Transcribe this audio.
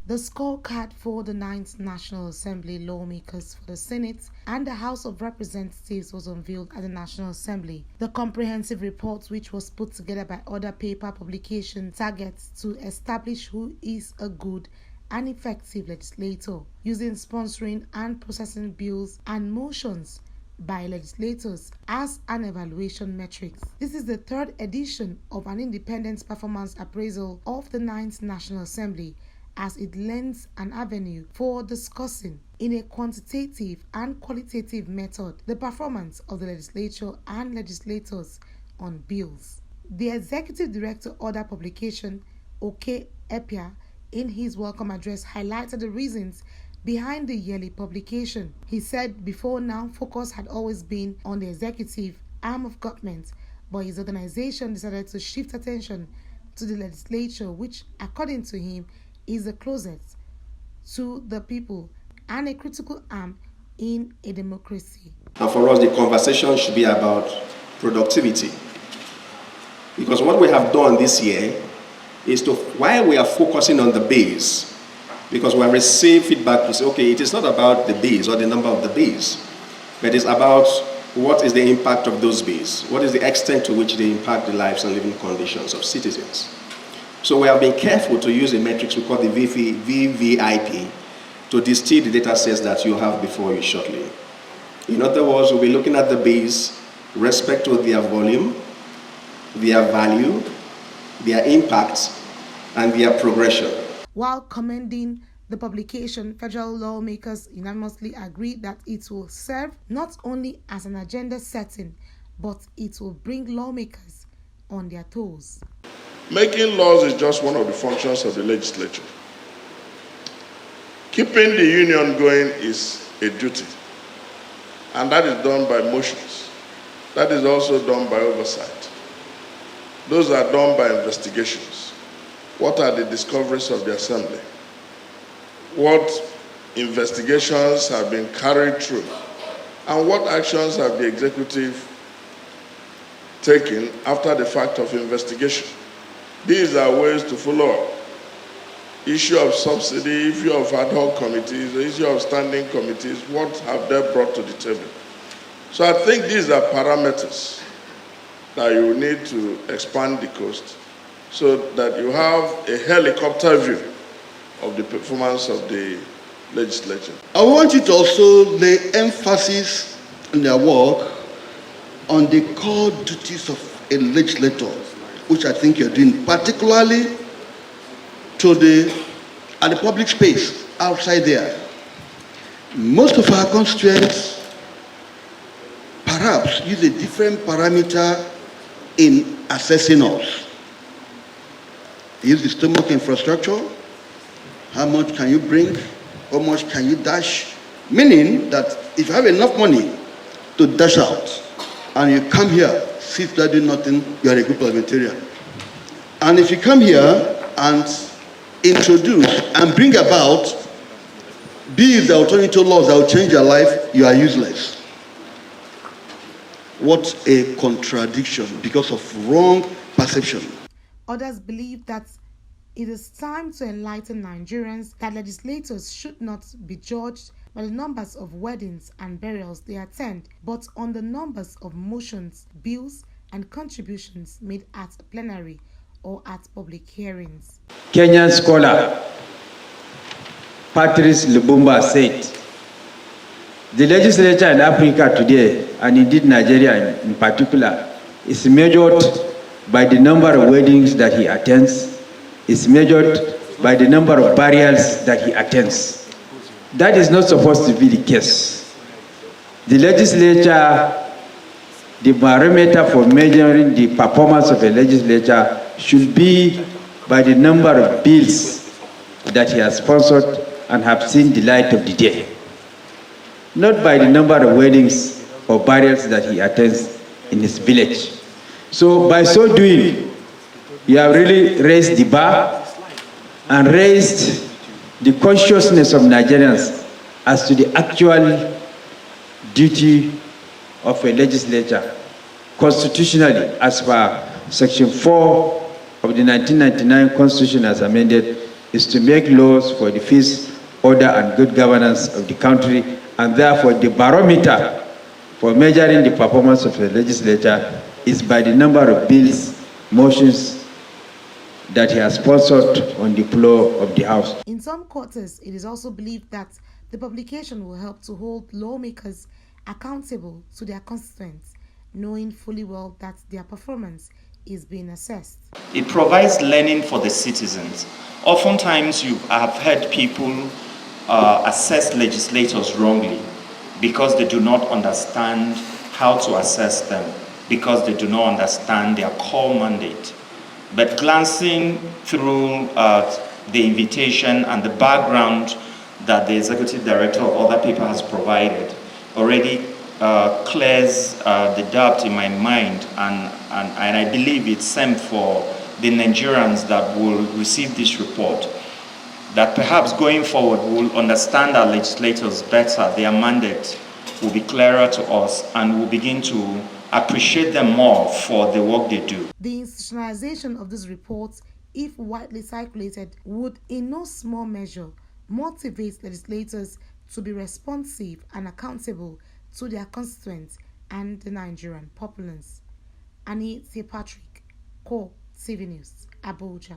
The scorecard for the 9th National Assembly Lawmakers for the Senate and the House of Representatives was unveiled at the National Assembly. The comprehensive report, which was put together by other paper publications, targets to establish who is a good and effective legislator, using sponsoring and processing bills and motions by legislators as an evaluation metric. This is the third edition of an independent performance appraisal of the 9th National Assembly, as it lends an avenue for discussing in a quantitative and qualitative method the performance of the legislature and legislators on bills. The Executive Director of the publication, Oke Epia, in his welcome address highlighted the reasons behind the yearly publication. He said before now focus had always been on the executive arm of government, but his organization decided to shift attention to the legislature, which according to him is the closest to the people and a critical arm in a democracy. And for us, the conversation should be about productivity. Because what we have done this year is to, while we are focusing on the base, because we have received feedback to say, okay, it is not about the base or the number of the base, but it's about what is the impact of those base, what is the extent to which they impact the lives and living conditions of citizens. So we have been careful to use a matrix we call the VVIP to distill the data sets that you have before you shortly. In other words, we'll be looking at the base, respect to their volume, their value, their impact, and their progression. While commending the publication, federal lawmakers unanimously agreed that it will serve not only as an agenda setting, but it will bring lawmakers on their toes. Making laws is just one of the functions of the legislature. Keeping the union going is a duty, and that is done by motions. That is also done by oversight. Those are done by investigations. What are the discoveries of the Assembly? What investigations have been carried through? And what actions have the executive taken after the fact of investigation? These are ways to follow up. Issue of subsidy, issue of ad hoc committees, issue of standing committees, what have they brought to the table? So I think these are parameters that you need to expand the coast so that you have a helicopter view of the performance of the legislature. I want you to also lay emphasis in their work on the core duties of a legislator, which I think you're doing, particularly at the public space outside there. Most of our constituents perhaps use a different parameter in assessing us. They use the stomach infrastructure. How much can you bring? How much can you dash? Meaning that if you have enough money to dash out and you come here, sit there doing nothing, you are a good parliamentarian. And if you come here and introduce and bring about bills that will turn into laws that will change your life, you are useless. What a contradiction because of wrong perception. Others believe that it is time to enlighten Nigerians that legislators should not be judged by the numbers of weddings and burials they attend, but on the numbers of motions, bills, and contributions made at plenary or at public hearings. Kenyan scholar Patrice Lumumba said, "The legislature in Africa today, and indeed Nigeria in particular, is measured by the number of weddings that he attends, is measured by the number of burials that he attends." That is not supposed to be the case. The legislature, the barometer for measuring the performance of a legislature should be by the number of bills that he has sponsored and have seen the light of the day, not by the number of weddings or burials that he attends in his village. So by so doing, you have really raised the bar and raised the consciousness of Nigerians as to the actual duty of a legislature constitutionally as per Section 4 of the 1999 Constitution as amended is to make laws for the peace, order, and good governance of the country, and therefore the barometer for measuring the performance of the legislature is by the number of bills, motions that he has sponsored on the floor of the House. In some quarters, it is also believed that the publication will help to hold lawmakers accountable to their constituents, knowing fully well that their performance is being assessed. It provides learning for the citizens. Oftentimes you have heard people assess legislators wrongly because they do not understand how to assess them, because they do not understand their core mandate. But glancing through the invitation and the background that the executive director of other people has provided already clears the doubt in my mind, and I believe it's same for the Nigerians that will receive this report, that perhaps going forward we'll understand our legislators better, their mandate will be clearer to us, and we'll begin to appreciate them more for the work they do. The institutionalization of these reports, if widely circulated, would in no small measure motivate legislators to be responsive and accountable to their constituents and the Nigerian populace. Annie Patrick, Core TV News, Abuja.